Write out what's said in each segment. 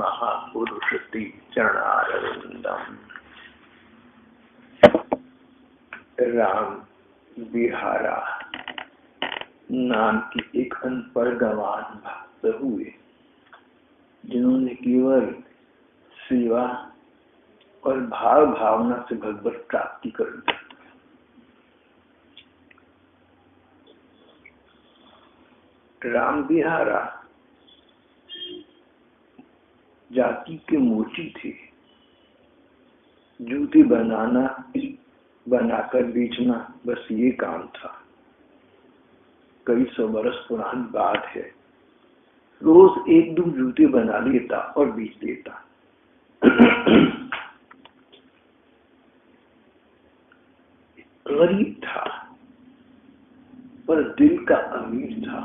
महापुरुषति चरणारविंदम। राम बिहारा नाम की एक अनपढ़ गंवार भक्त हुए, जिन्होंने केवल सेवा और भाव भावना से भगवत प्राप्ति कर ली। राम बिहारा जाति के मोची थे। जूते बनाकर बेचना बस ये काम था। कई सौ बरस पुरानी बात है। रोज एक दो जूते बना लेता और बेच देता। गरीब था पर दिल का अमीर था।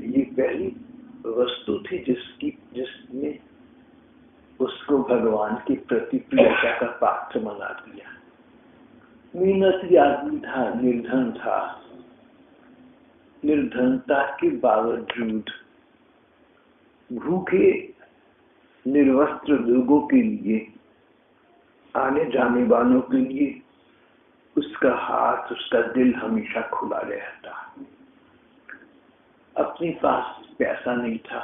ये पहली वस्तु थी जिसने उसको भगवान की प्रति प्रियता का पात्र बना दिया। मेहनती आदमी था, निर्धन था। निर्धनता के बावजूद भूखे निर्वस्त्र लोगों के लिए, आने जाने वालों के लिए उसका हाथ, उसका दिल हमेशा खुला रहता। अपने पास पैसा नहीं था,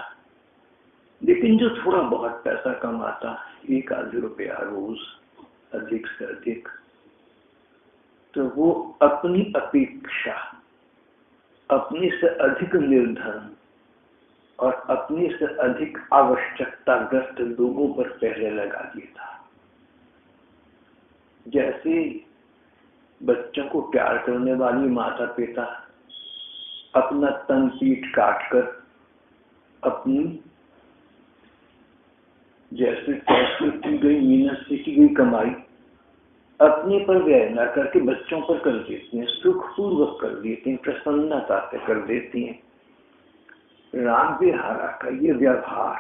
लेकिन जो थोड़ा बहुत पैसा कमाता, 1-2 रुपया रोज अधिक से अधिक, तो वो अपनी अपेक्षा अपने से अधिक निर्धन और अपने से अधिक आवश्यकताग्रस्त लोगों पर पहले लगा देता। जैसे बच्चों को प्यार करने वाली माता पिता अपना तन पीठ काटकर अपनी जैसे पैसे की गई, मेहनत से की गई कमाई अपने पर व्यय न करके बच्चों पर कर देती हैं, सुखपूर्वक कर देती हैं, प्रसन्नता से कर देती हैं। राम बिहारा का ये व्यवहार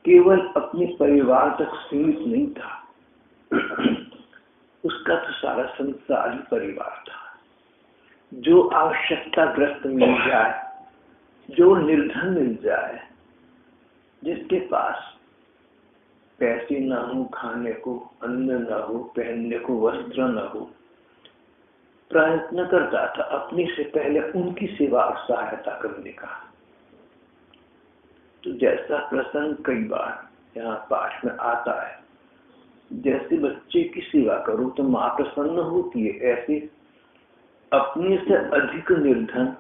केवल अपने परिवार तक सीमित नहीं था। उसका तो सारा संसार ही परिवार था। जो आवश्यकताग्रस्त मिल जाए, जो निर्धन मिल जाए, जिसके पास पैसे न हो, खाने को अन्न न हो, पहनने को वस्त्र न हो, प्रयत्न करता था अपने से पहले उनकी सेवा और सहायता करने का। तो जैसा प्रसंग कई बार यहाँ पाठ में आता है, जैसे बच्चे की सेवा करो तो माँ प्रसन्न होती है, ऐसे अपने से अधिक निर्धन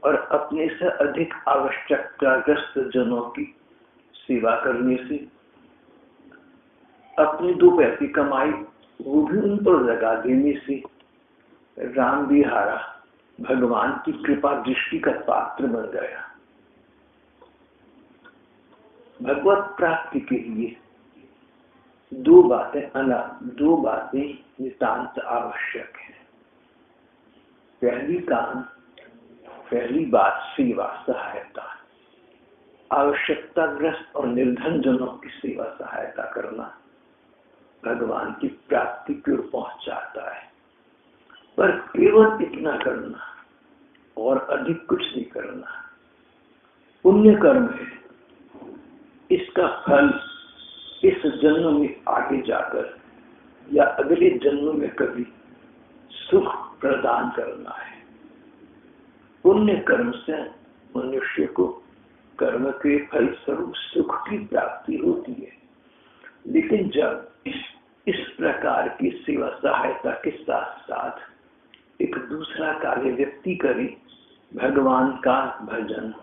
और अपने से अधिक आवश्यकताग्रस्त जनों की सेवा करने से अपनी 2 पैसे कमाई वो भी उन पर लगा देने से राम बिहारा भगवान की कृपा दृष्टि का पात्र बन गया। भगवत प्राप्ति के लिए 2 बातें नितांत आवश्यक है। पहली बात सेवा सहायता, आवश्यकताग्रस्त और निर्धन जनों की सेवा सहायता करना भगवान की प्राप्ति की ओर पहुंचाता है। पर केवल इतना करना और अधिक कुछ नहीं करना पुण्य कर्म है। इसका फल इस जन्म में आगे जाकर या अगले जन्म में कभी सुख प्रदान करना है। पुण्य कर्म से मनुष्य को कर्म के फल स्वरूप सुख की प्राप्ति होती है। लेकिन जब इस प्रकार की सेवा सहायता के साथ साथ एक दूसरा कार्य व्यक्ति करे, भगवान का भजन,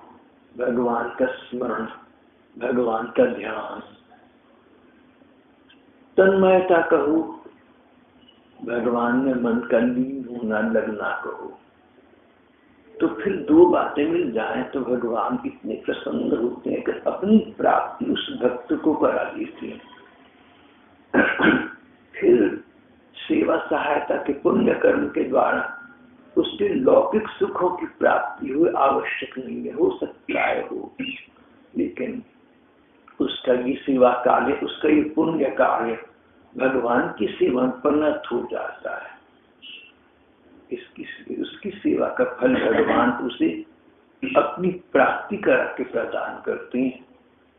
भगवान का स्मरण, भगवान का ध्यान, तन्मयता कहो, भगवान में मन का लीन होना, लगना कहो, तो फिर 2 बातें मिल जाएं तो भगवान इतने प्रसन्न होते हैं कि अपनी प्राप्ति उस भक्त को करा देते हैं। फिर सेवा सहायता के पुण्य कर्म के द्वारा उसके लौकिक सुखों की प्राप्ति हुई आवश्यक नहीं है, हो सकता है हो, लेकिन उसका ये सेवा कार्य, उसका ये पुण्य कार्य भगवान की सेवा पर नत हो जाता है। उसकी सेवा का फल भगवान उसे अपनी प्राप्ति करा के प्रदान करते हैं।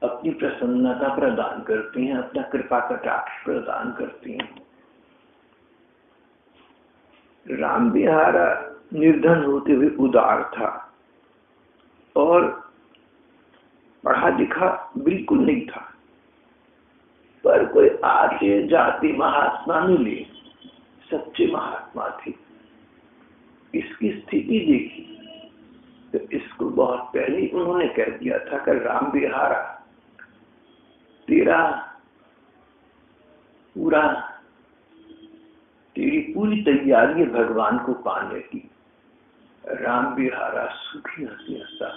अपनी प्रसन्नता प्रदान करती हैं, अपना कृपा कटाक्ष प्रदान करती हैं। राम बिहारा निर्धन होते हुए उदार था और पढ़ा लिखा बिल्कुल नहीं था, पर कोई आते जाते महात्मा मिले, सच्चे महात्मा थे। इसकी स्थिति देखी तो इसको बहुत पहले ही उन्होंने कह दिया था कि राम बिहारा, तेरी पूरी तैयारी है भगवान को पाने की। राम बिहारा सुखी हंसी हंसा,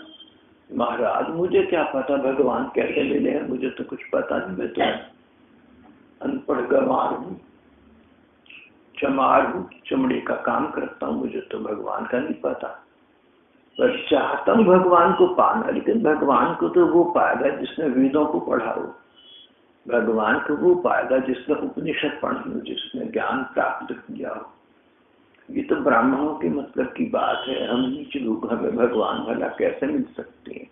महाराज मुझे क्या पता भगवान कैसे मिले हैं, मुझे तो कुछ पता नहीं, मैं तो अनपढ़ गंवार हूँ, चमार हूँ, चमड़े का काम करता हूँ, मुझे तो भगवान का नहीं पता। पर चाहता हूँ भगवान को पाना, लेकिन भगवान को तो वो पाएगा जिसने वेदों को पढ़ा हो, भगवान को वो पाएगा जिसने उपनिषद पढ़ी हो, जिसने ज्ञान प्राप्त किया हो। ये तो ब्राह्मणों के मतलब की बात है, हम नीच लोग, हमें भगवान भला कैसे मिल सकते हैं।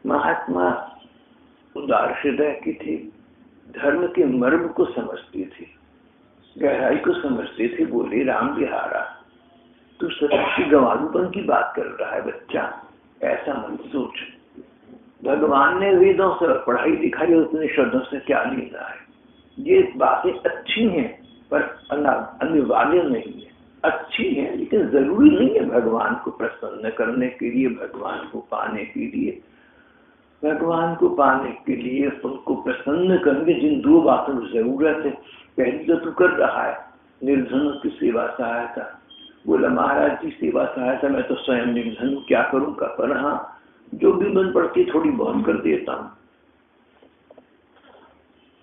महात्मा उदार हृदय की थे, धर्म के मर्म को समझते थे, गहराई को समझते थे। बोले राम बिहारा, तू सच्ची गंवारूपन की बात कर रहा है बच्चा, ऐसा मत सोच। भगवान ने वेदों से पढ़ाई लिखाई उपनिषदों से क्या लेना है। ये बातें अच्छी हैं पर अनिवार्य नहीं है। अच्छी है लेकिन जरूरी नहीं है भगवान को प्रसन्न करने के लिए, भगवान को पाने के लिए। भगवान को पाने के लिए, उनको प्रसन्न करने जिन दो बातों की जरूरत है, पहली तो तू कर रहा है निर्धनों की सेवा सहायता। बोला महाराज जी सेवा सहायता मैं तो स्वयं निर्धन हूँ, क्या करूँगा, पर हाँ जो भी मन पड़ती थोड़ी बहुत कर देता हूँ।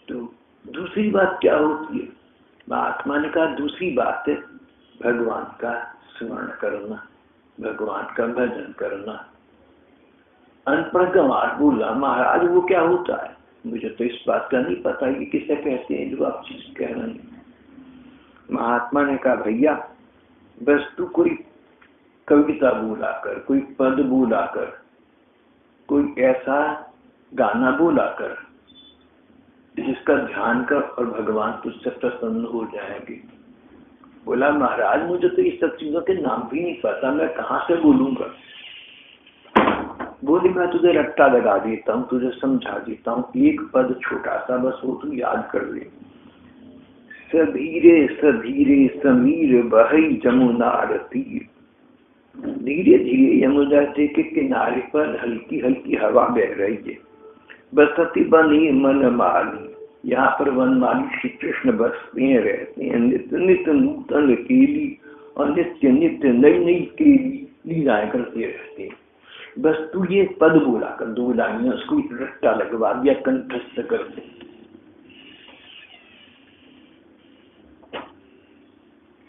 तो दूसरी बात क्या होती है, महात्मा ने कहा दूसरी बात है भगवान का स्मरण करना, भगवान का भजन करना। अनपढ़ गंवार बोला महाराज वो क्या होता है, मुझे तो इस बात का नहीं पता ये किसे कहते हैं जो आप चीज कह रहे हैं। महात्मा ने कहा भैया बस तू कोई कविता बोला कर, कोई पद बोला कर, कोई ऐसा गाना बोला कर जिसका ध्यान कर और भगवान तुझसे प्रसन्न हो जाएंगे। बोला महाराज मुझे तो इस सब चीजों के नाम भी नहीं पता, मैं कहाँ से बोलूंगा। बोली मैं तुझे रट्टा लगा देता हूँ, तुझे समझा देता हूँ, एक पद छोटा सा बस वो तू याद कर ले। सधीरे सधीरे समीर बहई जमुना तीर, धीरे धीरे यमुना के किनारे पर हल्की हल्की हवा बह रही है। बसती बनी मन माली, यहाँ पर वनमाली श्री कृष्ण बसते रहते हैं। नित्य नित्य नूतन केली और नित्य नित्य नई नई केली लीलाएं करते रहते हैं। बस तू ये पद बोला कर, दो लाइनें उसको रट्टा लगवा दिया, कंठस्थ कर दे।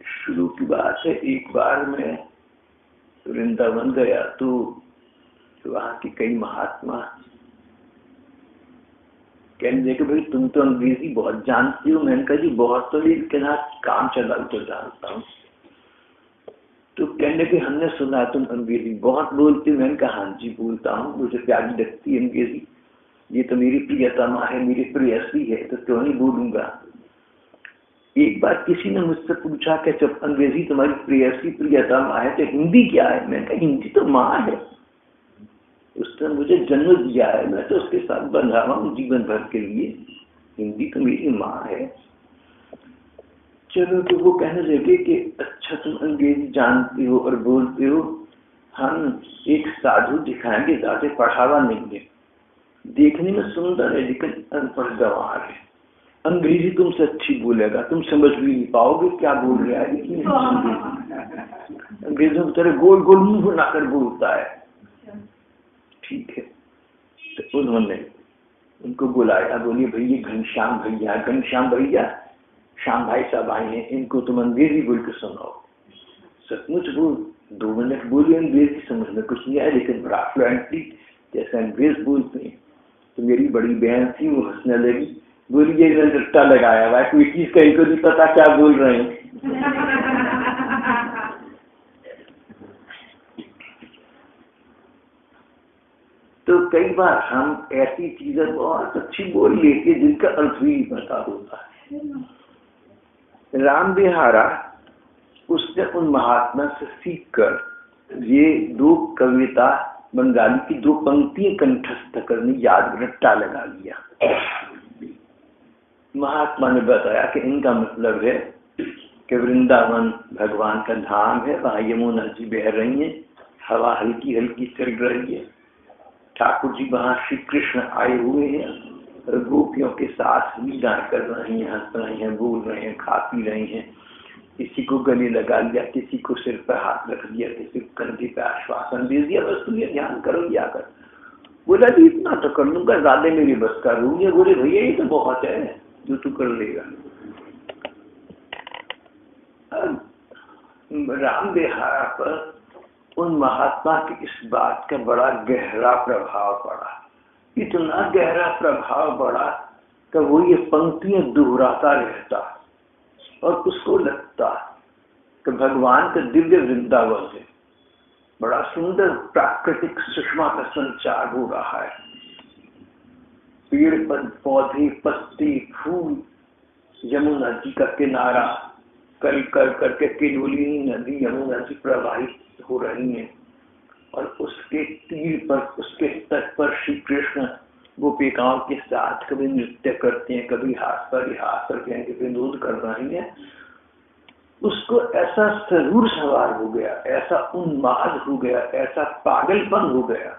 शुरू की बात है, एक बार मैं वृंदावन गया तो वहां की कई महात्मा कहने लगे भाई तुम तो अंग्रेजी बहुत जानती हो। मैंने कहा जी बहुत तो नहीं, लेकिन काम चला तो जानता हूँ। तो कहने लगे हमने सुना तुम अंग्रेजी बहुत बोलती हो। मैंने कहा हाँ जी बोलता हूँ, मुझे प्यारी लगती है अंग्रेजी, ये तो मेरी प्रियतमा है, मेरी प्रेयसी है, तो क्यों नहीं बोलूंगा। एक बार किसी ने मुझसे पूछा कि जब अंग्रेजी तुम्हारी प्रेयसी प्रियतमा है तो हिंदी क्या है। मैंने कहा हिंदी तो माँ है, उसने मुझे जन्म दिया है, मैं तो उसके साथ बंधा हुआ हूँ जीवन भर के लिए, हिंदी तो मेरी माँ है। चलो तो वो कहने लगे कि अच्छा तुम अंग्रेजी जानती हो और बोलते हो, हम एक साधु दिखाएंगे, ज्यादा पढ़ावा नहीं है, देखने में सुंदर है लेकिन अनपढ़ गंवार है, अंग्रेजी तुमसे अच्छी बोलेगा, तुम समझ भी नहीं पाओगे क्या बोल रहा है, इतनी अंग्रेजों की तरह गोल गोल मुंह बनाकर बोलता है। ठीक है, तो उन्होंने उनको बुलाया, बोलिए भैया घनश्याम भैया, घनश्याम भैया श्याम भाई साहब आए हैं, इनको तुम अंग्रेजी बोल के सुनाओ। सचमुच वो 2 मिनट बोली, अंग्रेजी समझ में कुछ नहीं आया लेकिन बड़ा फ्लुएंटली जैसे अंग्रेज बोलते हैं। तो मेरी बड़ी बहन थी, वो हंसने लगी, बोली ये रट्टा लगाया हुआ है, कोई चीज कहीं को नहीं पता क्या बोल रहे हैं। तो कई बार हम ऐसी चीजें बहुत अच्छी बोल लेते जिनका अर्थ भी नहीं पता होता है। राम बिहारा उसने उन महात्मा से सीख कर ये 2 कविता बंगाली की 2 पंक्तियां कंठस्थ करने याद रट्टा लगा लिया। महात्मा ने बताया कि इनका मतलब है कि वृंदावन भगवान का धाम है, वहां यमुना जी बह रही है, हवा हल्की हल्की चल रही है, ठाकुर जी वहां श्री कृष्ण आए हुए हैं, गोपियों के साथ लीला कर रहे हैं, हंस रहे हैं, बोल रहे हैं, खा पी रहे हैं, किसी को गले लगा लिया, किसी को सिर पर हाथ रख दिया, किसी को कंधे पे आश्वासन दे दिया, बस तुम ये ध्यान करो या कर। बोला जी इतना तो कर लूंगा, ज्यादा मेरी बस का रूंगे। बोले भैया ये तो बहुत है जो तू कर लेगा। राम बिहारा पर उन महात्मा की इस बात का बड़ा गहरा प्रभाव पड़ा, इतना गहरा प्रभाव पड़ा कि वो ये पंक्तियां दोहराता रहता और उसको लगता कि भगवान का दिव्य वृंदावन है, बड़ा सुंदर प्राकृतिक सुषमा का संचार हो रहा है, पेड़ पौधे पत्ते फूल, यमुना जी का किनारा, कर कर करके केलोलिनी नदी यमुना जी प्रवाहित हो रही है और उसके तीर पर, उसके तट पर श्री कृष्ण गोपिकाओं के साथ कभी नृत्य करते हैं, कभी हाथ पर हाथ करते हैं, कभी विनोद कर रहे हैं। उसको ऐसा सरूर सवार हो गया, ऐसा उन्माद हो गया, ऐसा पागलपन हो गया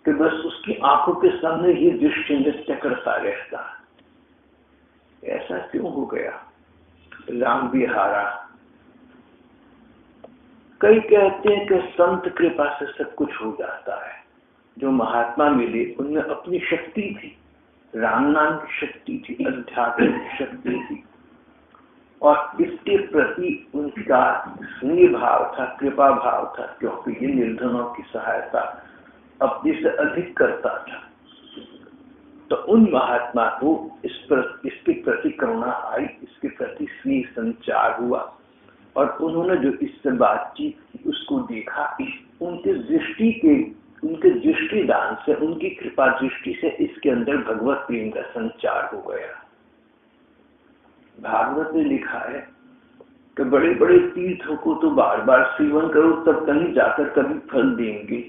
कि बस उसकी आंखों के सामने ये दृश्य नृत्य करता रहता। ऐसा क्यों हो गया? राम बिहारा, कई कहते हैं कि संत कृपा से सब कुछ हो जाता है। जो महात्मा मिले उनमें अपनी शक्ति थी, राम नाम की शक्ति थी, अध्यात्म की शक्ति थी और इसके प्रति उनका स्नेह भाव था, कृपा भाव था, क्योंकि ये निर्धनों की सहायता अपने से अधिक करता था। तो उन महात्मा को इसके प्रति करुणा आई, इसके प्रति स्नेह संचार हुआ और उन्होंने जो इससे बातचीत की उसको देखा, उनके दृष्टिदान से, उनकी कृपा दृष्टि से इसके अंदर भगवत प्रेम का संचार हो गया। भागवत में लिखा है कि बड़े बड़े तीर्थों को तो बार बार सेवन करो तब कहीं जाकर कभी फल देंगे,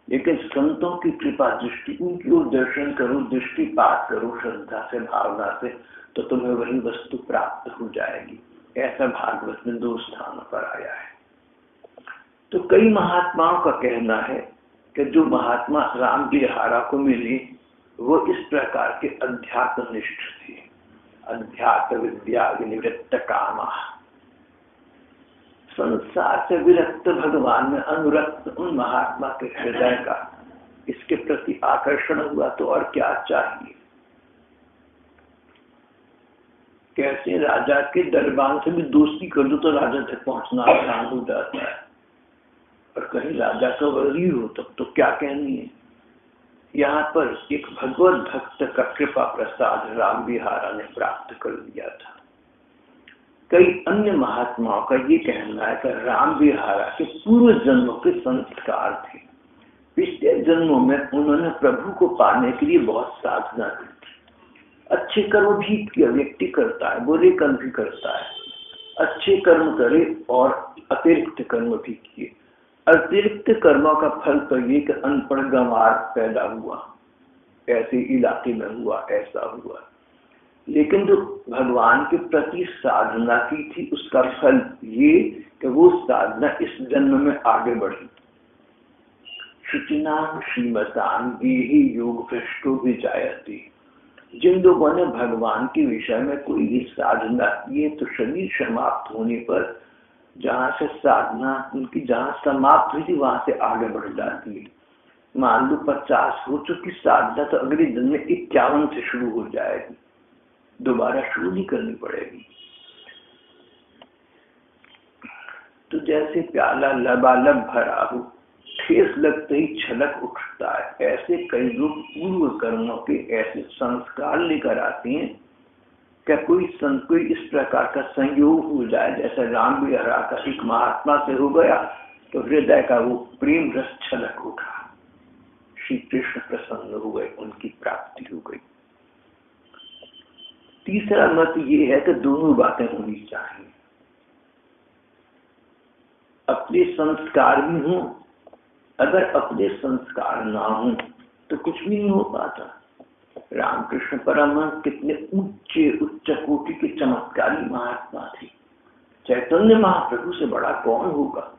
लेकिन संतों की कृपा दृष्टि, उनकी ओर दर्शन करो, दृष्टिपात करो श्रद्धा से, भावना से, तो तुम्हें वही वस्तु प्राप्त हो जाएगी। ऐसा भागवत में 2 स्थानों पर आया है। तो कई महात्माओं का कहना है कि जो महात्मा राम बिहारा को मिले वो इस प्रकार के अध्यात्मनिष्ठ थे, अध्यात्म विद्या निवृत्त कामा, संसार से विरक्त, भगवान में अनुरक्त उन महात्मा के हृदय का इसके प्रति आकर्षण हुआ तो और क्या चाहिए। कैसे राजा के दरबार से भी दोस्ती कर दो तो राजा तक पहुंचना आसान हो जाता है, और कहीं राजा का वजीर हो तब तो क्या कहनी है। यहाँ पर एक भगवत भक्त का कृपा प्रसाद राम बिहारा ने प्राप्त कर लिया था। कई अन्य महात्माओं का ये कहना है कि राम बिहारा के पूर्व जन्मों के संस्कार थे, पिछले जन्मों में उन्होंने प्रभु को पाने के लिए बहुत साधना की, अच्छे कर्म भी किया, व्यक्ति करता है, बुरे कर्म भी करता है, अच्छे कर्म करे और अतिरिक्त कर्म भी किए। अतिरिक्त कर्मों का फल तो ये कि अनपढ़ गंवार पैदा हुआ, ऐसे इलाके में हुआ, ऐसा हुआ। लेकिन जो भगवान के प्रति साधना की थी उसका फल ये कि वो साधना इस जन्म में आगे बढ़ी। शुचिनाम श्रीमताम गेहि योग भ्रष्टो विजायते, जिन लोगों ने भगवान के विषय में कोई भी साधना की है तो शरीर समाप्त होने पर जहाँ से साधना उनकी जहाँ समाप्त हुई थी वहां से आगे बढ़ जाती है। मान लो 50 हो चुकी साधना तो अगले दिन में 51 से शुरू हो जाएगी, दोबारा शुरू नहीं करनी पड़ेगी। तो जैसे प्याला लबालब भरा हो, ठेस लगते ही छलक उठता है, ऐसे कई लोग पूर्व कर्मों के ऐसे संस्कार लेकर आते हैं। क्या कोई इस प्रकार का संयोग हो जाए जैसा राम बिहारा का एक महात्मा से हो गया तो हृदय का वो प्रेम रस छलक उठा। श्री कृष्ण प्रसन्न हुए, उनकी प्राप्ति हो गई। तीसरा मत ये है कि दोनों बातें होनी चाहिए, अपने संस्कार भी हों, अगर अपने संस्कार ना हो तो कुछ भी नहीं हो पाता। रामकृष्ण परमहंस कितने उच्च कोटि के चमत्कारी महात्मा थे। चैतन्य महाप्रभु से बड़ा कौन होगा।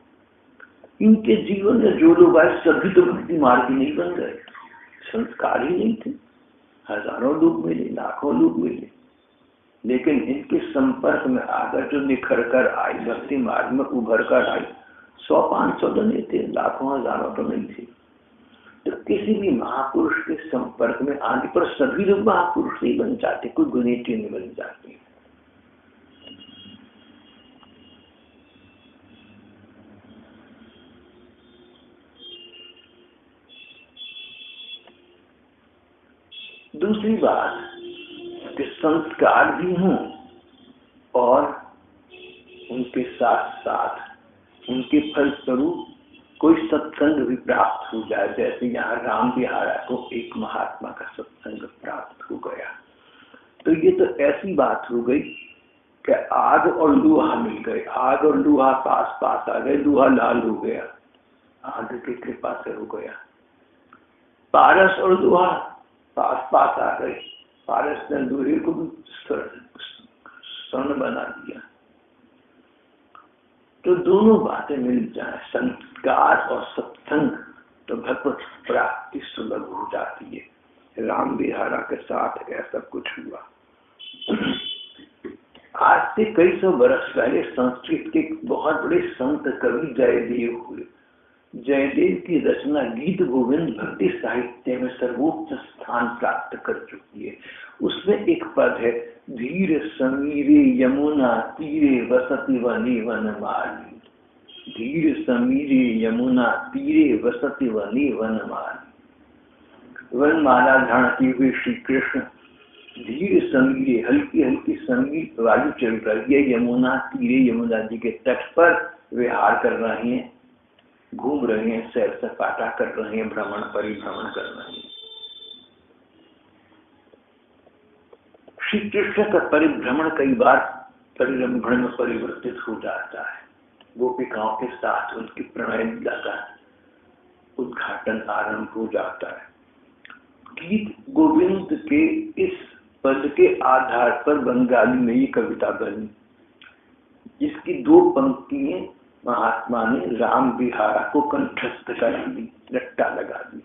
इनके जीवन में जो लोग आए सभी तो भक्ति मार्ग नहीं बन गए, संस्कार ही नहीं थे। हजारों लोग मिले, लाखों लोग मिले, लेकिन इनके संपर्क में आकर जो निखर कर आई, भक्ति मार्ग में उभर कर आई, 100-500 तो नहीं थे, लाखों हजारों तो नहीं थे। तो किसी भी महापुरुष के संपर्क में आने पर सभी लोग महापुरुष ही बन जाते, कोई गुनेटी नहीं बन जाते। दूसरी बात कि संस्कार भी हों और उनके साथ साथ उनके फलस्वरूप कोई सत्संग भी प्राप्त हो जाए। जैसे यहाँ राम बिहारा को एक महात्मा का सत्संग प्राप्त हो गया, तो ये तो ऐसी बात हो गई कि आग और लोहा मिल गए। आग और लोहा पास पास आ गए, लोहा लाल हो गया, आग की कृपा से हो गया। पारस और लोहा पास पास आ गए, पारस ने लोहे को भी स्वर्ण बना दिया। तो दोनों बातें मिल जाए, संस्कार और सत्संग, तो भगवत प्राप्ति सुलभ हो जाती है। राम बिहारा के साथ ऐसा कुछ हुआ। आज से कई सौ बरस पहले संस्कृत के बहुत बड़े संत कवि जयदेव हुए। जयदेव की रचना गीत गोविंद भक्ति साहित्य में सर्वोच्च स्थान प्राप्त कर चुकी है। उसमें एक पद है, धीर समीरे यमुना तीरे वसति वने वनमाली। धीर समीरे यमुना तीरे वसति वने वनमाली। वनमाला झाड़ते हुए श्री कृष्ण धीर समीरे, हल्की हल्की समीर वायु चल रही है, यमुना तीरे, यमुना जी के तट पर विहार कर रहे हैं, घूम रहे हैं, सैर सपाटा कर रहे हैं, भ्रमण परिभ्रमण कर रहे हैं। श्री कृष्ण का परिभ्रमण कई बार परिरंभण में परिवर्तित हो जाता है। गोपिकाओं के साथ उनकी प्रणय लीला का उद्घाटन आरंभ हो जाता है। गीत गोविंद के इस पद के आधार पर बंगाली में ये कविता बनी, जिसकी 2 पंक्तियां महात्मा ने राम बिहारा को कंठस्थ करा दी, रट्टा लगा दी।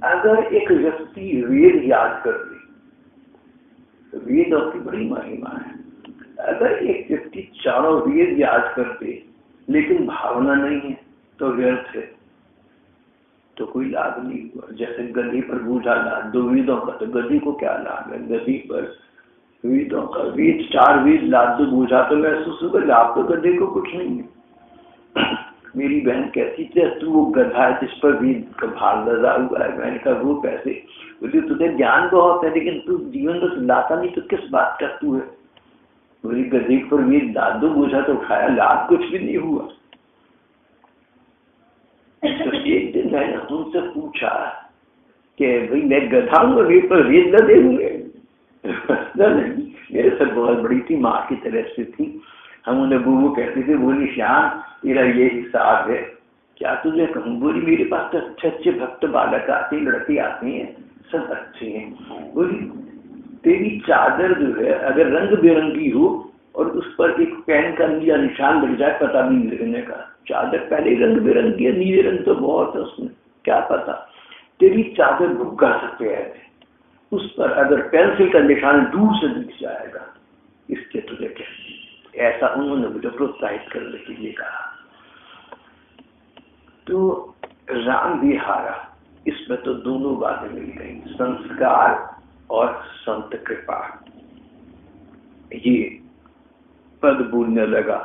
अगर एक व्यक्ति वेद याद कर ले, तो वेदों की बड़ी महिमा है। अगर एक व्यक्ति चारों वेद याद कर दे लेकिन भावना नहीं है तो व्यर्थ है, तो कोई लाभ नहीं हुआ। जैसे गधी पर बूझा लाद दो वेदों का, तो गधी को क्या लाभ है। गधी पर वेदों का वेद 4 वेद लाद दो बूझा तो महसूस होगा, लाभ तो गधे को कुछ नहीं है। मेरी बहन कहती थी, तू वो गधा है जिस पर वेद का भार लगा हुआ है। मैंने कहा वो कैसे? बोली तुझे ज्ञान बहुत है लेकिन तू जीवन में लाता नहीं, तो किस बात का तू है। बोली गधे पर वेद लाद दो बूझा तो उठाया, लाभ कुछ भी नहीं हुआ। तो एक दिन मैंने उनसे पूछा कि भाई मैं गधा हूँ, वेद पर वेद लदे हुए? नहीं, मेरे से बहुत बड़ी थी, माँ की तरफ से थी। हम उन्हें बूबू कहते थे। बोली श्याम तेरा ये हिसाब है, क्या तुझे कहूँ? बोली मेरे पास तो अच्छे अच्छे भक्त बालक आते, लड़के आते हैं, सब अच्छे हैं। बोली तेरी चादर जो है अगर रंग बिरंगी हो और उस पर एक पेन का नीला निशान लग जाए, पता नहीं लगने का। चादर पहले रंग बिरंगी है, नीले रंग तो बहुत है उसमें, क्या पता। तेरी चादर भुग्गा सफेद है, उस पर अगर पेंसिल का निशान दूर से दिख जाएगा, इसके तुझे कहते। ऐसा उन्होंने मुझे प्रोत्साहित करने के लिए कहा। तो राम बिहारा, इसमें तो दोनों बातें मिल गई, संस्कार और संत कृपा। ये पद बोलने लगा,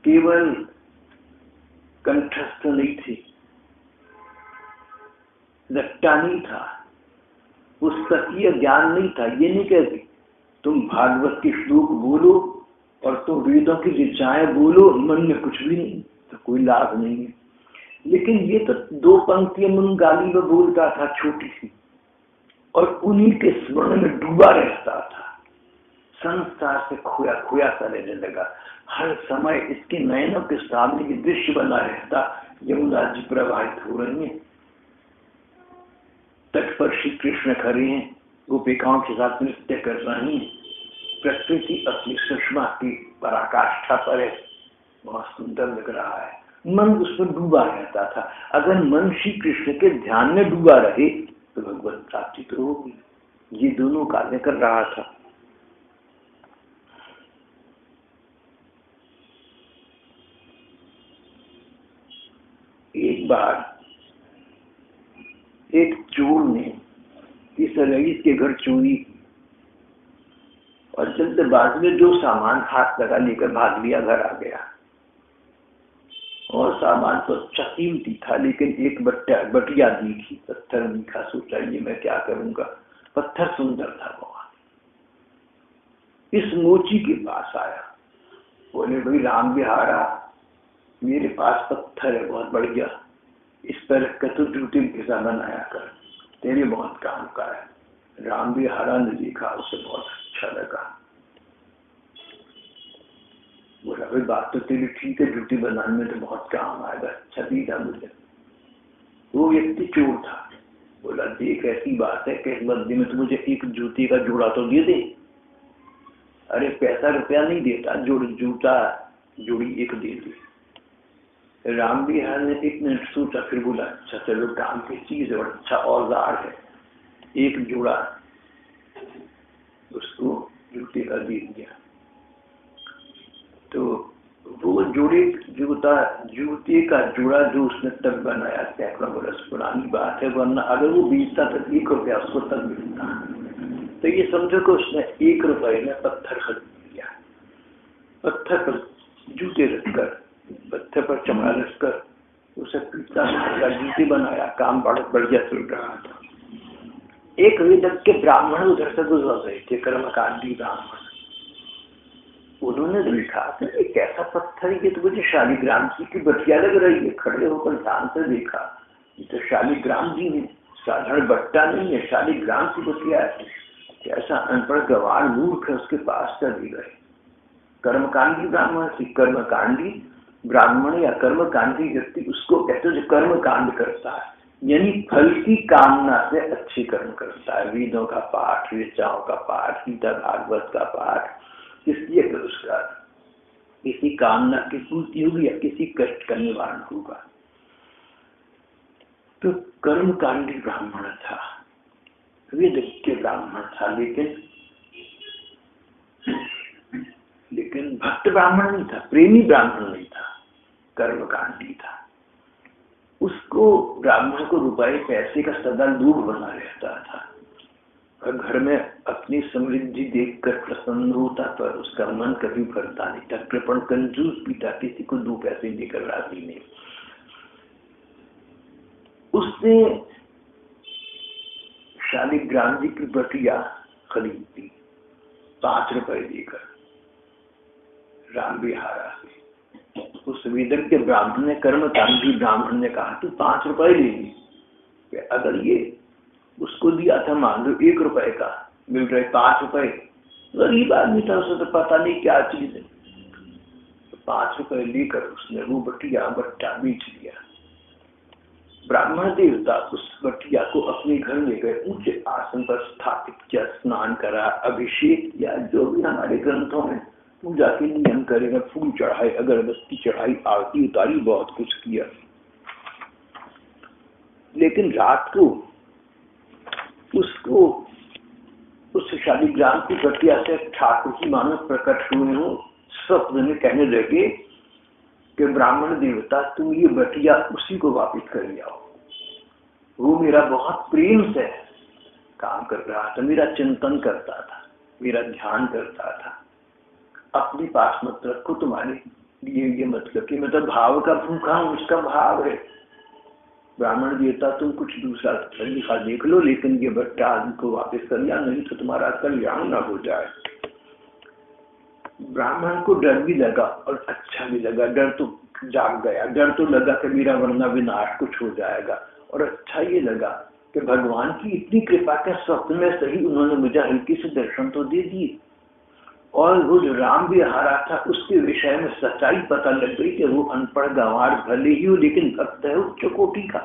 केवल कंठस्थ नहीं थी, रट्टा नहीं था, पुस्तकीय ज्ञान नहीं था। ये नहीं कहती तुम भागवत के श्लोक बोलो और तुम वेदों की ऋचाएं बोलो, मन में कुछ भी नहीं, तो कोई लाभ नहीं है। लेकिन ये तो 2 पंक्तियां मुंगाली में बोलता था छोटी सी, और उन्हीं के स्मरण में डूबा रहता था। संसार से खोया खोया सा रहने लगा। हर समय इसके नयनों के सामने ये दृश्य बना रहता, यमुना जी प्रवाहित हो रही है, तट पर श्री कृष्ण खड़े हैं, गोपिकाओं के साथ नृत्य कर रही हैं, प्रकृति अपनी सुषमा की पराकाष्ठा पर है, बहुत सुंदर लग रहा है। मन उसमें डूबा रहता था। अगर मन श्री कृष्ण के ध्यान में डूबा रहे तो भगवत प्राप्ति तो होगी। ये दोनों कार्य कर रहा था। एक बार एक चोर ने इस रईस के घर चोरी और जल्दबाजी में जो सामान हाथ लगा लेकर भाग लिया, घर आ गया। और सामान तो अच्छा कीमती था, लेकिन एक बटिया दी थी, पत्थर दिखा। सोचा ये मैं क्या करूंगा, पत्थर सुंदर था बहुत। इस मोची के पास आया, बोले भाई राम बिहारा, मेरे पास पत्थर है बहुत बढ़िया, इस पर कतु टूटी भिजा बनाया कर, तेरे बहुत काम का है। राम बिहारा ने देखा, उसे बहुत अच्छा लगा। बोला भाई बात तो तेरी ठीक है, जूती बनाने में तो बहुत काम आएगा, अच्छा दीदा मुझे। वो व्यक्ति चोर था। बोला देख ऐसी बात है कि इस बदले में तो मुझे एक जूती का जोड़ा तो दे दे। अरे पैसा रुपया नहीं देता, जूता जोड़ी एक दे दे। राम बिहार ने एक मिनट सोचा, फिर बोला अच्छा चलो काम की चीज है और अच्छा औजार है, एक जोड़ा उसको जूते का दे दिया। तो वो जूते का जोड़ा जो उसने तब बनाया, सैकड़ों बरस पुरानी बात है, वरना अगर वो बेचता तो 1 रुपया उसको तब मिलता। तो ये समझो कि उसने 1 रुपये में पत्थर खरीद लिया। पत्थर पर जूते रखकर, पत्थर पर चमड़ा रखकर उसे पीता जूते बनाया। काम बड़ा बढ़िया चल रहा था। एक वेदक के ब्राह्मण उधर से गुजर रहे थे, कर्मकांडी ब्राह्मण। उन्होंने देखा कि ये कैसा पत्थर है, ये तो मुझे शालिग्राम जी की बटिया लग रही है। खड़े होकर ध्यान से देखा, ये तो शालिग्राम जी है, साधारण बट्टा नहीं है, शालिग्राम की बटिया है। कैसा अनपढ़ गवार मूर्ख है, उसके पास चले गए। कर्मकांडी ब्राह्मण थी। कर्मकांडी ब्राह्मण या कर्मकांडी व्यक्ति उसको कहते हैं जो कर्म कांड करता है, यानी फल की कामना से अच्छे कर्म करता है। वेदों का पाठ, ऋचाओं का पाठ, गीता भागवत का पाठ, इसलिए पुरस्कार किसी कामना की पूर्ति होगी या किसी कष्ट का निवारण होगा। तो कर्मकांडी ब्राह्मण था, वेदज्ञ ब्राह्मण था, लेकिन भक्त ब्राह्मण नहीं था, प्रेमी ब्राह्मण नहीं था, कर्मकांडी था। उसको ब्राह्मण को रुपए पैसे का सदा लोभ बना रहता था और घर में अपनी समृद्धि देखकर प्रसन्न होता, पर उसका मन कभी भरता नहीं था। कृपण कंजूस भी था, किसी को 2 पैसे देकर राजी नहीं। उसने शालिग्राम जी की बटिया खरीदी 5 रुपए देकर राम बिहारा से। उस वेदक के ब्राह्मण ने, कर्मकांडी ब्राह्मण ने कहा तू 5 रुपए ले ली। अगर ये उसको दिया था मान लो 1 रुपए का, मिल रहे 5 रुपए, गरीब आदमी था, उसे तो पता नहीं क्या चीज है। तो 5 रुपए लेकर उसने वो बट्टा बेच दिया। ब्राह्मण देवता उस बटिया को अपने घर ले गए, ऊंचे आसन पर स्थापित किया, स्नान करा, अभिषेक किया, जो भी हमारे ग्रंथों में पूजा के नियम करेगा, फूल चढ़ाए, अगरबत्ती चढ़ाई, आरती उतारी, बहुत कुछ किया। लेकिन रात को उसको उस शालिग्राम की बटिया से ठाकुर की मानव प्रकट हुए हो, स्वप्न में कहने लगे कि ब्राह्मण देवता तुम ये बटिया उसी को वापिस कर ले आओ। वो मेरा बहुत प्रेम से काम कर रहा था, मेरा चिंतन करता था, मेरा ध्यान करता था। अपने पास मत रखो, तुम्हारे लिए ये मतलब कि मैं तो भाव का भूखा हूँ, उसका भाव है। ब्राह्मण देवता तुम कुछ दूसरा लिखा देख लो, लेकिन ये बट्टा आदमी को वापस कर लिया, नहीं तो तुम्हारा कल्याण ना हो जाए। ब्राह्मण को डर भी लगा और अच्छा भी लगा। डर तो जाग गया। डर तो लगा कि मेरा वरना विनाश कुछ हो जाएगा, और अच्छा ये लगा कि भगवान की इतनी कृपा के स्वप्न में सही उन्होंने मुझे हल्की से दर्शन तो दे दिए। और वो जो राम भी हारा था उसके विषय में सच्चाई पता लग गई कि वो अनपढ़ गंवार भले ही हो लेकिन भक्त है उच्च कोटि का,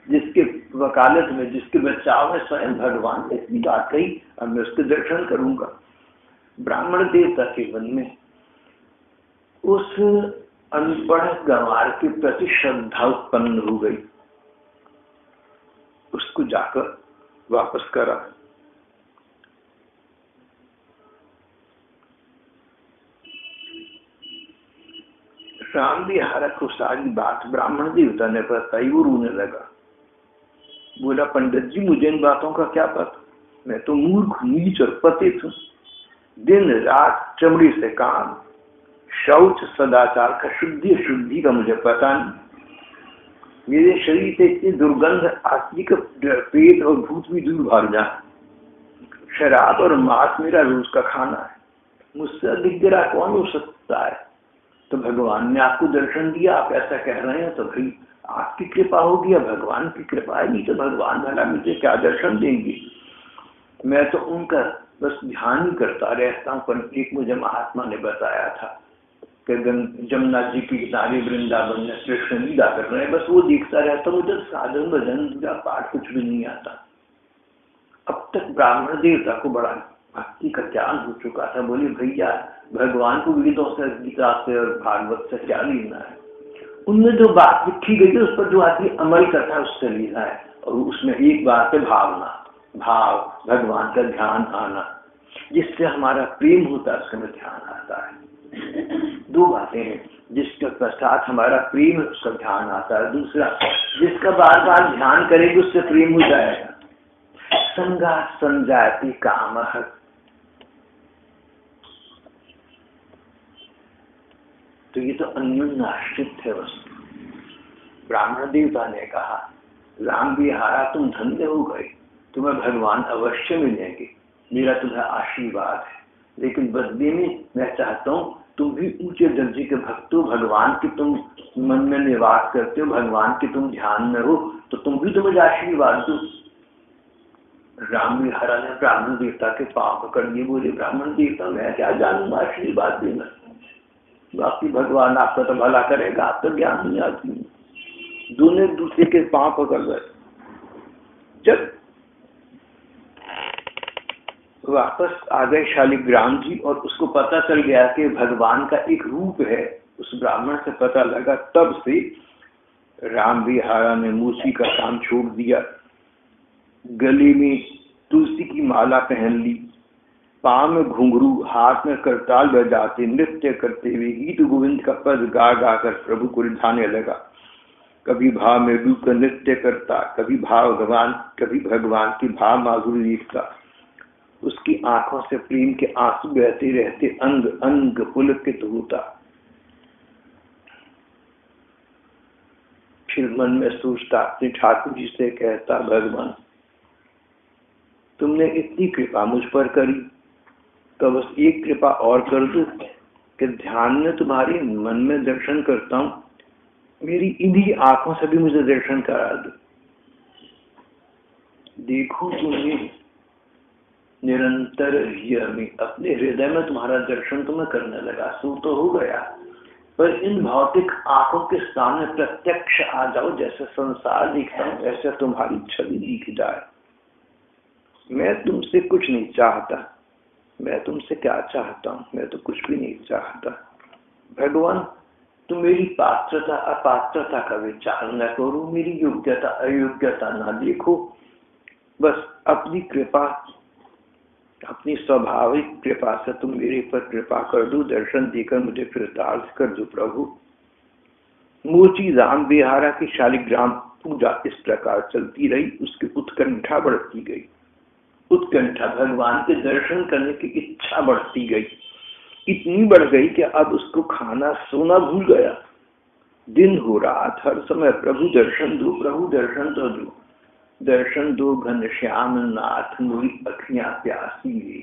जिसके वकालत में, जिसके बचाव में स्वयं भगवान ने इतनी बात कही, अब मैं उसके दर्शन करूंगा। ब्राह्मण देवता के मन में उस अनपढ़ गंवार के प्रति श्रद्धा उत्पन्न हो गई। उसको जाकर वापस करा। राम बिहारा को सारी बात ब्राह्मण देवता ने बताई। वो रोने लगा, बोला पंडित जी मुझे इन बातों का क्या पता, मैं तो मूर्ख नीच और पतित हूँ। दिन रात चमड़ी से काम, शौच सदाचार का शुद्धि अशुद्धि का मुझे पता नहीं। मेरे शरीर से इतनी दुर्गंध आती का पेट और भूत भी दूर भाग जाए। शराब और मांस मेरा रोज का खाना है, मुझसे अधिक गिरा कौन हो सकता है। तो भगवान ने आपको दर्शन दिया, आप ऐसा कह रहे हैं तो भाई आपकी कृपा होगी, भगवान की कृपा है, नहीं तो भगवान भला मुझे क्या दर्शन देंगे। मैं तो उनका बस ध्यान ही करता रहता हूँ। पर एक मुझे महात्मा ने बताया था कि जमुना जी के किनारे वृंदावन में कृष्ण लीला कर रहे हैं, बस वो देखता रहता, मुझे साधन भजन पूजा पाठ कुछ भी नहीं आता। अब तक ब्राह्मण देवता को बड़ा भक्ति का ज्ञान हो चुका था। बोले भैया भगवान को वेदों से, गीता से और भागवत से क्या लेना है। उनमें जो बात लिखी गई है उस पर जो आदमी अमल करता है उससे लेना है। और उसमें एक बात है भावना, भाव, भगवान का ध्यान आना, जिससे हमारा प्रेम होता है उसमें ध्यान आता है। दो बातें हैं, जिसके पश्चात हमारा प्रेम है उसका ध्यान आता है। दूसरा, जिसका बार बार ध्यान करेंगे उससे प्रेम हो जाएगा। संगा संजाति काम, तो ये तो अन्योन्याश्रित है वस्तु। ब्राह्मण देवता ने कहा राम बिहारा तुम धन्य हो गए, तुम्हें भगवान अवश्य मिलेंगे, मेरा तुम्हें आशीर्वाद है। लेकिन बदले में मैं चाहता हूँ तुम भी ऊंचे दर्जे के भक्त हो, भगवान के तुम मन में निवास करते हो, भगवान के तुम ध्यान में हो, तो तुम भी तो मुझे आशीर्वाद दो। राम बिहारा ने ब्राह्मण देवता के पांव पकड़ लिए। बोले ब्राह्मण देवता मैं क्या जानूंगा आशीर्वाद देना, बाकी भगवान आपका तो भला करेगा, आप तो ज्ञान नहीं आती। दोनों एक दूसरे के पांव पकड़ गए। जब वापस आ गए शालिग्राम जी और उसको पता चल गया कि भगवान का एक रूप है, उस ब्राह्मण से पता लगा, तब से राम बिहारा ने मूसी का काम छोड़ दिया, गले में तुलसी की माला पहन ली, पांव में घुंघरू, हाथ में करताल बजाते नृत्य करते हुए गीत गोविंद का पद गा गा कर प्रभु को रिझाने लगा। कभी भाव में डूब कर नृत्य करता, कभी भगवान की भाव माधुरी लिखता। उसकी आंखों से प्रेम के आंसू बहते रहते, अंग अंग पुलकित होता। फिर मन में सोचता, अपने ठाकुर जी से कहता, भगवान तुमने इतनी कृपा मुझ पर करी, तो बस एक कृपा और कर दो कि ध्यान में तुम्हारे मन में दर्शन करता हूँ, मेरी इन्हीं आंखों से भी मुझे दर्शन करा दो। देखो तुम्हें निरंतर अपने हृदय में तुम्हारा दर्शन तो मैं करने लगा, सो तो हो गया, पर इन भौतिक आंखों के सामने प्रत्यक्ष आ जाओ, जैसे संसार दिखता हूँ ऐसे तुम्हारी छवि दिख जाए। मैं तुमसे कुछ नहीं चाहता, मैं तुमसे क्या चाहता हूँ, मैं तो कुछ भी नहीं चाहता। भगवान तुम मेरी पात्रता अपात्रता का विचार न करो, मेरी योग्यता अयोग्यता ना देखो, बस अपनी कृपा, अपनी स्वाभाविक कृपा से तुम मेरे पर कृपा कर दो, दर्शन देकर मुझे कृतार्थ कर दो प्रभु। मूर्ति राम बिहारा की शालिग्राम पूजा इस प्रकार चलती रही। उसकी उत्कंठा बढ़ती गई, उत्कंठा भगवान के दर्शन करने की इच्छा बढ़ती गई, इतनी बढ़ गई कि अब उसको खाना सोना भूल गया। दिन हो रात हर समय प्रभु दर्शन दो, प्रभु दर्शन तो दो, दर्शन दो घनश्याम नाथ मोरी अखियां प्यासी रे।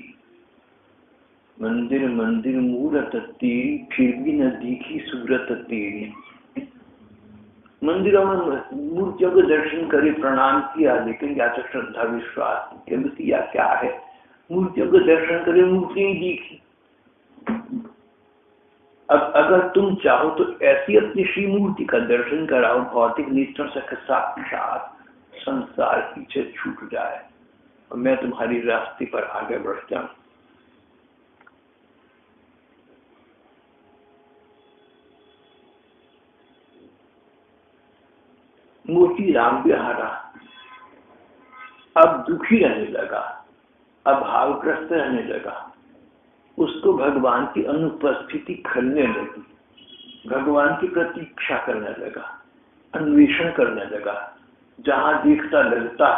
मंदिर मंदिर मूरत तेरी, फिर भी न दिखी सूरत तेरी। मंदिरों में मूर्तियों के दर्शन करे, प्रणाम किया, लेकिन या तो श्रद्धा विश्वास के या क्या है, मूर्तियों के दर्शन करे, मूर्ति ही दिखी। अब अगर तुम चाहो तो ऐसी अपनी श्री मूर्ति का दर्शन कराओ, भौतिक नेत्रों से साक्षात संसार पीछे छूट जाए और मैं तुम्हारी रास्ते पर आगे बढ़ जाऊं। मोती राम बिहारा अब दुखी रहने लगा, अब भावग्रस्त रहने लगा। उसको भगवान की अनुपस्थिति खलने लगी, भगवान की प्रतीक्षा करने लगा, अन्वेषण करने लगा। जहां देखता लगता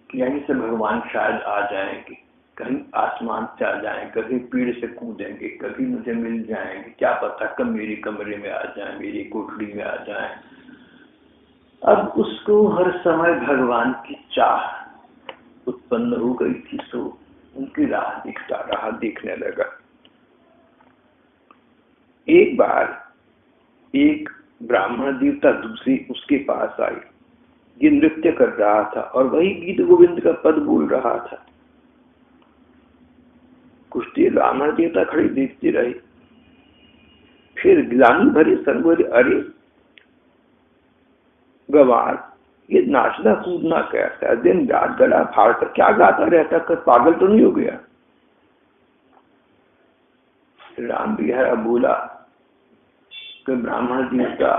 कि यहीं से भगवान शायद आ जाएंगे, कहीं आसमान से आ जाएंगे, कहीं पेड़ से कूदेंगे, कभी मुझे मिल जाएंगे, क्या पता कब मेरे कमरे में आ जाए, मेरी कोठरी में आ जाए। अब उसको हर समय भगवान की चाह उत्पन्न हो गई थी, सो उनकी राह दिखता रहा, देखने लगा। एक बार एक ब्राह्मण देवता दूसरी उसके पास आई। ये नृत्य कर रहा था और वही गीत गोविंद का पद बोल रहा था। कुछ देर ब्राह्मण देवता खड़ी देखती रही, फिर ग्लानि भरे संग बोले, अरे गवार, ये नाचना कूदना कैसा है, दिन रात गला फाड़ कर क्या गाता रहता, कर पागल तो नहीं हो गया? राम बिहारा बोला कि ब्राह्मण देवता,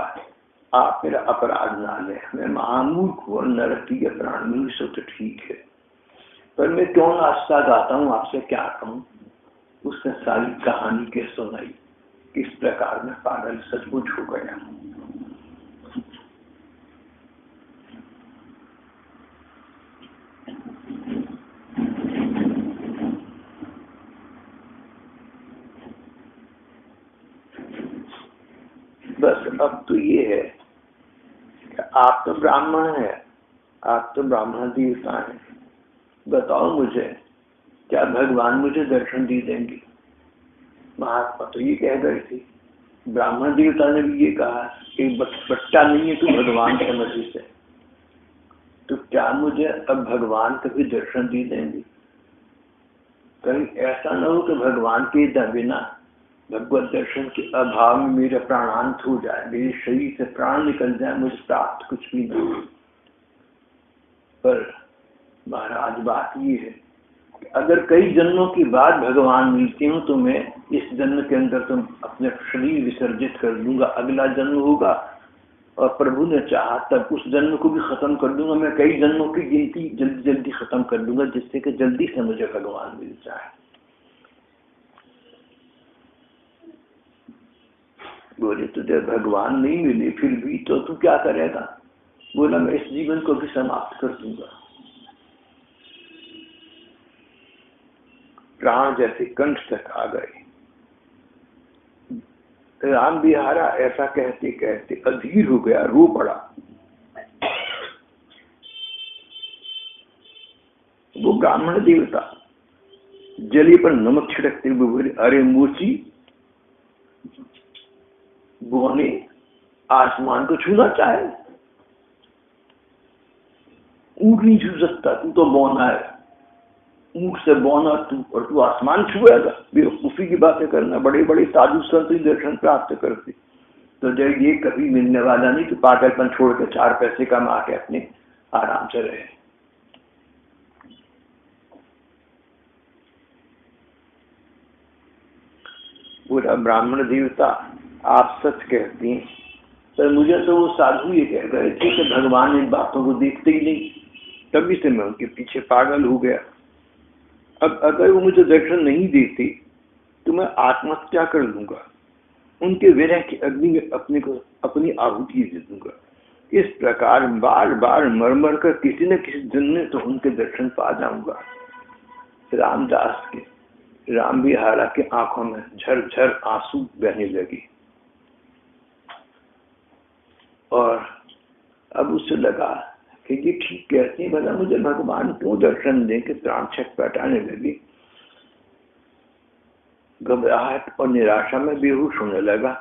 आप मेरा अपराध ना ले, मैं महामूर्ख हूं और नरकीय प्राणी से तो ठीक है, पर मैं क्यों नाचता गाता हूँ, आपसे क्या कहूँ। उसने सारी कहानी के सुनाई, किस प्रकार में पागल सचमुच हो गया। बस अब तो ये है कि आप तो ब्राह्मण हैं, आप तो ब्राह्मण देवता हैं, बताओ मुझे, क्या भगवान मुझे दर्शन दे देंगे? महात्मा तो ये कह गए थे, ब्राह्मण देवता ने भी ये कहा कि बट्टा नहीं है तू भगवान समझी से, तो क्या मुझे अब भगवान कभी दर्शन दे देंगे? कहीं ऐसा न हो कि भगवान के बिना भगवत दर्शन के अभाव में मेरा प्राणांत हो जाए, मेरे शरीर से प्राण निकल जाए, मुझे प्राप्त कुछ भी नहीं। पर महाराज बात ये है कि अगर कई जन्मों के बाद भगवान मिलते हो तो मैं इस जन्म के अंदर तुम अपने शरीर विसर्जित कर दूंगा, अगला जन्म होगा और प्रभु ने चाहा तब उस जन्म को भी खत्म कर दूंगा। मैं कई जन्मों की गिनती जल्दी जल्दी खत्म कर दूंगा, जिससे कि जल्दी से मुझे भगवान मिल जाए। बोले तुझे भगवान नहीं मिले फिर भी तो तू क्या करेगा? बोला मैं इस जीवन को भी समाप्त कर दूंगा। प्राण जैसे कंठ तक आ गए। राम बिहारा ऐसा कहते कहते अधीर हो गया, रो पड़ा। वो ब्राह्मण देवता जली पर नमक छिड़कते हुए बोले, अरे मूर्ति, बोने आसमान को छूना चाहे? ऊंट नहीं छू सकता, तू तो बौना है, ऊंट से बौना तू, और तू आसमान छुएगा? बेवकूफी की बातें करना, बड़े बड़े साधु संत दर्शन प्राप्त करते, तो जब ये कभी मिलने वाला नहीं, तो पागलपन छोड़ के 4 पैसे कमा के अपने आराम से रहे। पूरा ब्राह्मण देवता, आप सच कहती हैं, पर मुझे तो वो साधु ये कह गए थे कि भगवान इन बातों को देखते ही नहीं, तभी से मैं उनके पीछे पागल हो गया। अब अगर वो मुझे दर्शन नहीं देते तो मैं आत्महत्या कर लूंगा, उनके विरह की अग्नि में अपनी आहुति दे दूंगा। इस प्रकार बार बार मर मर कर किसी न किसी दिन में तो उनके दर्शन पा जाऊंगा। रामदास के, राम बिहारा के आंखों में झरझर आंसू बहने लगे और अब उसे लगा कि ये ठीक कहती है, भला मुझे भगवान क्यों दर्शन दे कि प्राण छटपटाने लगे। घबराहट और निराशा में बेहोश होने लगा।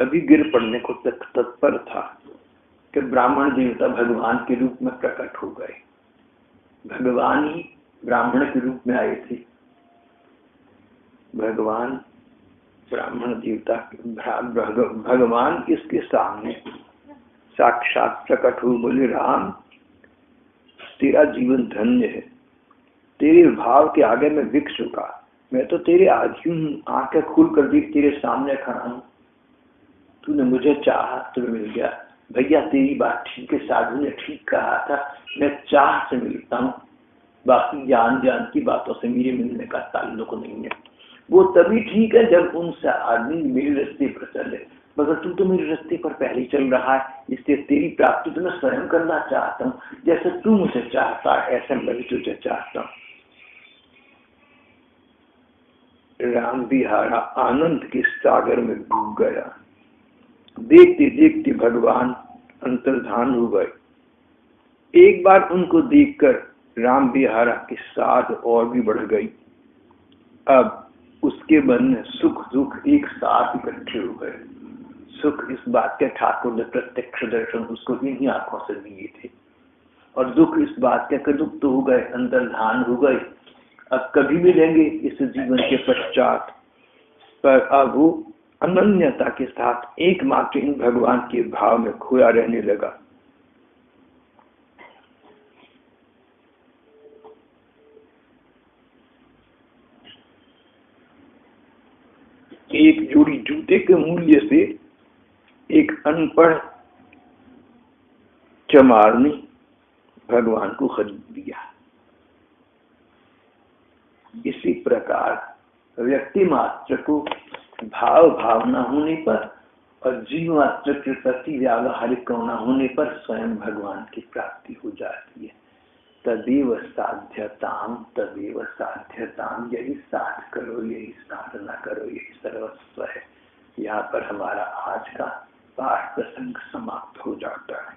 अभी गिर पड़ने को तत्पर था कि ब्राह्मण देवता भगवान के रूप में प्रकट हो गए। भगवान ही ब्राह्मण के रूप में आए थे। भगवान ब्राह्मण देवता भगवान इसके सामने साक्षात प्रकट हो, बोले राम तेरा जीवन धन्य है, तेरे भाव के आगे मैं बिक चुका, मैं तो तेरे आदि हूँ, आंखें खोल कर देख तेरे सामने खड़ा हूँ। तूने मुझे चाहा तो मिल गया। भैया तेरी बात ठीक है, साधु ने ठीक कहा था, मैं चाह से मिलता हूँ, बाकी ज्ञान की बातों से मेरे मिलने का ताल्लुक नहीं है। वो तभी ठीक है जब उनसे आदमी मेरे रास्ते पर चले, मगर तू तो मेरे रास्ते पर पहले चल रहा है, इसलिए तेरी प्राप्ति तो मैं स्वयं करना चाहता हूँ। जैसे तू मुझे चाहता है ऐसे मैं भी तुझे चाहता हूँ। राम बिहारा आनंद के सागर में डूब गया। देखते देखते भगवान अंतर्धान हो गए। एक बार उनको देखकर राम बिहारा की साध और भी बढ़ गई। अब उसके मन में सुख दुख एक साथ इकट्ठे हो गए। सुख इस बात के ठाकुर ने प्रत्यक्ष दर्शन उसको इन्हीं आंखों से दिए थे, और दुख इस बात के दुख तो हो गए, अंतर्धान हो गए, अब कभी मिलेंगे इस जीवन के पश्चात। पर अब वो अनन्यता के साथ एकमात्र इन भगवान के भाव में खोया रहने लगा। एक जोड़ी जूते के मूल्य से एक अनपढ़ चमार ने भगवान को खरीद लिया। इसी प्रकार व्यक्ति मात्र को भाव भावना होने पर और जीव मात्र के प्रति व्यावहारिक होना होने पर स्वयं भगवान की प्राप्ति हो जाती है। तदेव साध्यताम, यही साध करो, यही साधना करो, यही सर्वस्व है। यहाँ पर हमारा आज का पाठ प्रसंग समाप्त हो जाता है।